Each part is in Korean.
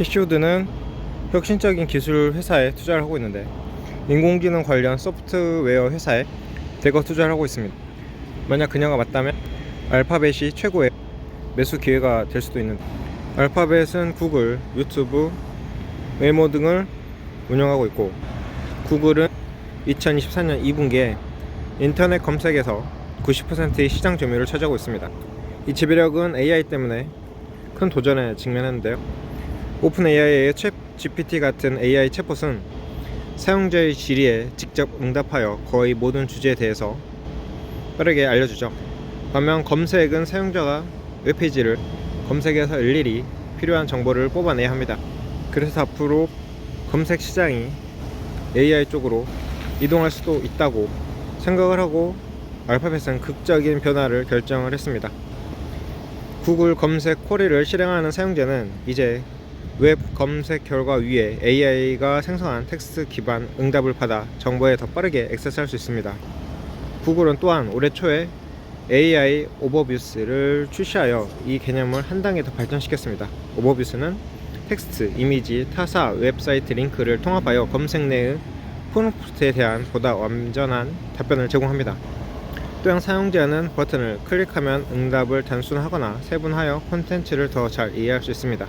캐시우드는 혁신적인 기술 회사에 투자를 하고 있는데 인공지능 관련 소프트웨어 회사에 대거 투자를 하고 있습니다. 만약 그녀가 맞다면 알파벳이 최고의 매수 기회가 될 수도 있는데, 알파벳은 구글, 유튜브, 웨이모 등을 운영하고 있고, 구글은 2024년 2분기에 인터넷 검색에서 90%의 시장 점유율을 차지하고 있습니다. 이 지배력은 AI 때문에 큰 도전에 직면했는데요. 오픈 AI의 챗 GPT 같은 AI 챗봇은 사용자의 질의에 직접 응답하여 거의 모든 주제에 대해서 빠르게 알려주죠. 반면 검색은 사용자가 웹페이지를 검색해서 일일이 필요한 정보를 뽑아내야 합니다. 그래서 앞으로 검색 시장이 AI 쪽으로 이동할 수도 있다고 생각을 하고 알파벳은 극적인 변화를 결정을 했습니다. 구글 검색 쿼리를 실행하는 사용자는 이제 웹 검색 결과 위에 AI가 생성한 텍스트 기반 응답을 받아 정보에 더 빠르게 액세스할 수 있습니다. 구글은 또한 올해 초에 AI 오버뷰스를 출시하여 이 개념을 한 단계 더 발전시켰습니다. 오버뷰스는 텍스트, 이미지, 타사, 웹사이트 링크를 통합하여 검색 내의 프롬프트에 대한 보다 완전한 답변을 제공합니다. 또한 사용자는 버튼을 클릭하면 응답을 단순화하거나 세분화하여 콘텐츠를 더 잘 이해할 수 있습니다.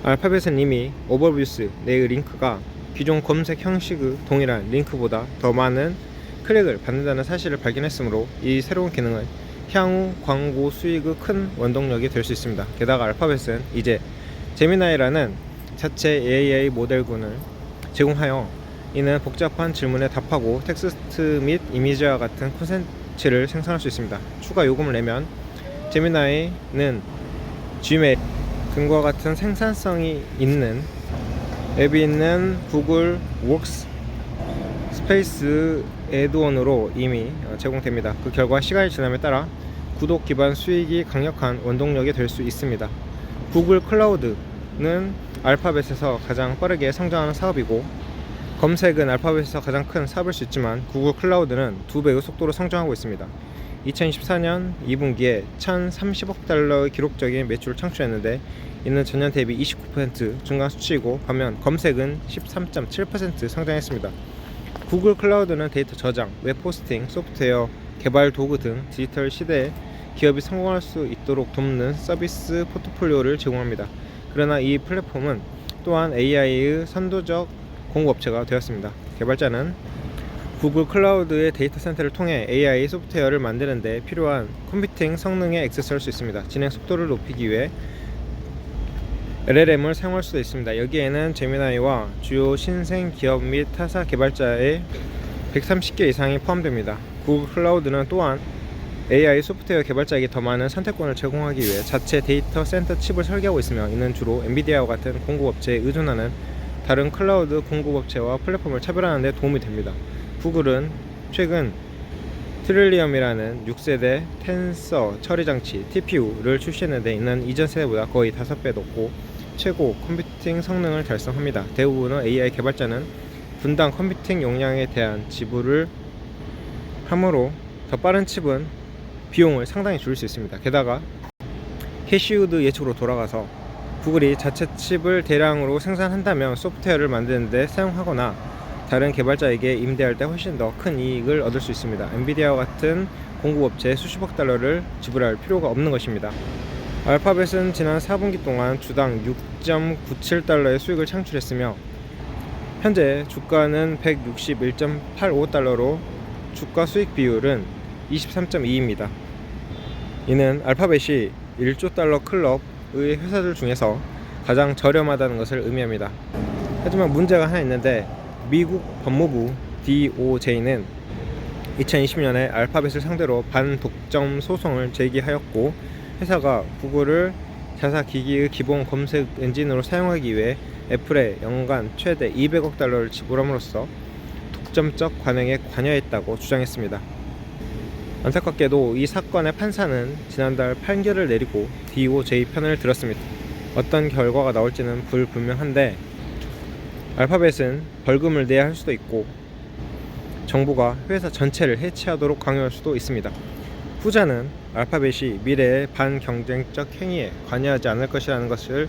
알파벳은 이미 오버뷰스 내의 링크가 기존 검색 형식의 동일한 링크보다 더 많은 클릭을 받는다는 사실을 발견했으므로 이 새로운 기능은 향후 광고 수익의 큰 원동력이 될 수 있습니다. 게다가 알파벳은 이제 제미나이라는 자체 AI 모델군을 제공하여 이는 복잡한 질문에 답하고 텍스트 및 이미지와 같은 콘텐츠를 생성할 수 있습니다. 추가 요금을 내면 제미나이는 지메일 등과 같은 생산성이 있는 앱이 있는 구글 웍스 스페이스 애드온으로 이미 제공됩니다. 그 결과 시간이 지남에 따라 구독 기반 수익이 강력한 원동력이 될 수 있습니다. 구글 클라우드는 알파벳에서 가장 빠르게 성장하는 사업이고, 검색은 알파벳에서 가장 큰 사업일 수 있지만 구글 클라우드는 2배의 속도로 성장하고 있습니다. 2014년 2분기에 1,030억 달러의 기록적인 매출을 창출했는데 이는 전년 대비 29% 증가한 수치이고, 반면 검색은 13.7% 성장했습니다. 구글 클라우드는 데이터 저장, 웹 호스팅, 소프트웨어 개발 도구 등 디지털 시대에 기업이 성공할 수 있도록 돕는 서비스 포트폴리오를 제공합니다. 그러나 이 플랫폼은 또한 AI의 선도적 공급업체가 되었습니다. 개발자는 구글 클라우드의 데이터 센터를 통해 AI 소프트웨어를 만드는 데 필요한 컴퓨팅 성능에 액세스할 수 있습니다. 진행 속도를 높이기 위해 LLM을 사용할 수도 있습니다. 여기에는 제미나이와 주요 신생 기업 및 타사 개발자의 130개 이상이 포함됩니다. 구글 클라우드는 또한 AI 소프트웨어 개발자에게 더 많은 선택권을 제공하기 위해 자체 데이터 센터 칩을 설계하고 있으며 이는 주로 엔비디아와 같은 공급업체에 의존하는 다른 클라우드 공급업체와 플랫폼을 차별하는 데 도움이 됩니다. 구글은 최근 트릴리엄이라는 6세대 텐서 처리 장치 TPU를 출시했는데 이는 이전 세대보다 거의 5배 높고 최고 컴퓨팅 성능을 달성합니다. 대부분의 AI 개발자는 분당 컴퓨팅 용량에 대한 지불을 하므로 더 빠른 칩은 비용을 상당히 줄일 수 있습니다. 게다가 캐시우드 예측으로 돌아가서 구글이 자체 칩을 대량으로 생산한다면 소프트웨어를 만드는 데 사용하거나 다른 개발자에게 임대할 때 훨씬 더 큰 이익을 얻을 수 있습니다. 엔비디아와 같은 공급업체에 수십억 달러를 지불할 필요가 없는 것입니다. 알파벳은 지난 4분기 동안 주당 6.97달러의 수익을 창출했으며 현재 주가는 161.85달러로 주가 수익 비율은 23.2입니다. 이는 알파벳이 1조 달러 클럽의 회사들 중에서 가장 저렴하다는 것을 의미합니다. 하지만 문제가 하나 있는데, 미국 법무부 DOJ는 2020년에 알파벳을 상대로 반독점 소송을 제기하였고, 회사가 구글을 자사 기기의 기본 검색 엔진으로 사용하기 위해 애플에 연간 최대 200억 달러를 지불함으로써 독점적 관행에 관여했다고 주장했습니다. 안타깝게도 이 사건의 판사는 지난달 판결을 내리고 DOJ 편을 들었습니다. 어떤 결과가 나올지는 불분명한데 알파벳은 벌금을 내야 할 수도 있고 정부가 회사 전체를 해체하도록 강요할 수도 있습니다. 후자는 알파벳이 미래의 반경쟁적 행위에 관여하지 않을 것이라는 것을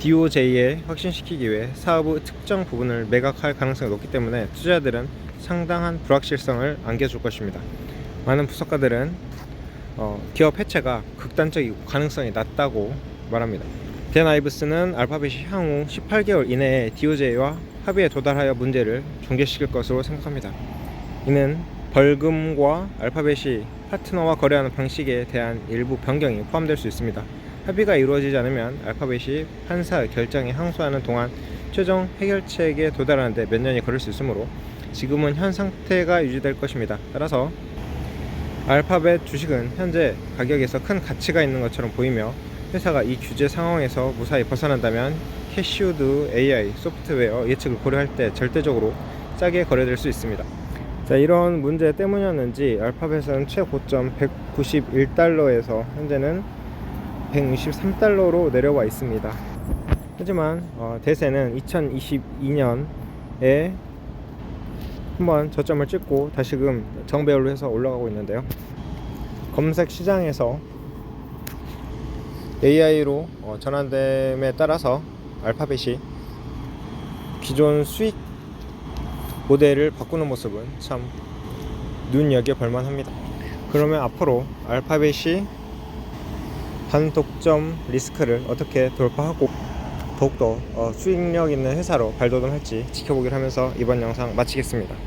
DOJ에 확신시키기 위해 사업의 특정 부분을 매각할 가능성이 높기 때문에 투자자들은 상당한 불확실성을 안겨줄 것입니다. 많은 분석가들은 기업 해체가 극단적이고 가능성이 낮다고 말합니다. 댄 아이브스는 알파벳이 향후 18개월 이내에 DOJ와 합의에 도달하여 문제를 종결시킬 것으로 생각합니다. 이는 벌금과 알파벳이 파트너와 거래하는 방식에 대한 일부 변경이 포함될 수 있습니다. 합의가 이루어지지 않으면 알파벳이 판사의 결정에 항소하는 동안 최종 해결책에 도달하는데 몇 년이 걸릴 수 있으므로 지금은 현 상태가 유지될 것입니다. 따라서 알파벳 주식은 현재 가격에서 큰 가치가 있는 것처럼 보이며 회사가 이 규제 상황에서 무사히 벗어난다면 캐시우드 AI 소프트웨어 예측을 고려할 때 절대적으로 싸게 거래될 수 있습니다. 자, 이런 문제 때문이었는지 알파벳은 최고점 191달러에서 현재는 163달러로 내려와 있습니다. 하지만 대세는 2022년에 한번 저점을 찍고 다시금 정배열로 해서 올라가고 있는데요. 검색 시장에서 AI로 전환됨에 따라서 알파벳이 기존 수익 모델을 바꾸는 모습은 참 눈여겨볼 만합니다. 그러면 앞으로 알파벳이 반독점 리스크를 어떻게 돌파하고 더욱더 수익력 있는 회사로 발돋움할지 지켜보기를 하면서 이번 영상 마치겠습니다.